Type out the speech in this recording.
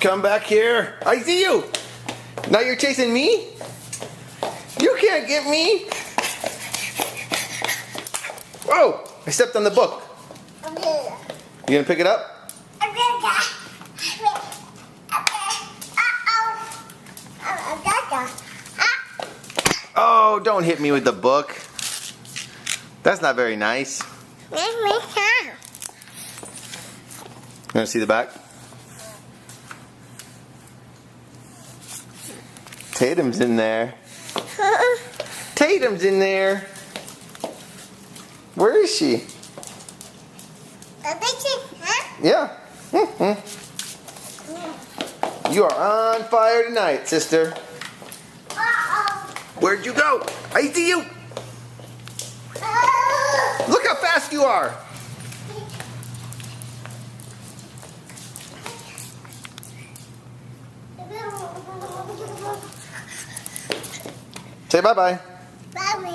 Come back here. I see you. Now you're chasing me? You can't get me. Whoa! I stepped on the book. You gonna pick it up? Oh, don't hit me with the book. That's not very nice. You wanna see the back? Tatum's in there. Tatum's in there. Where is she? Yeah. You are on fire tonight, sister. Where'd you go? I see you. Look how fast you are. Say bye-bye. Bye.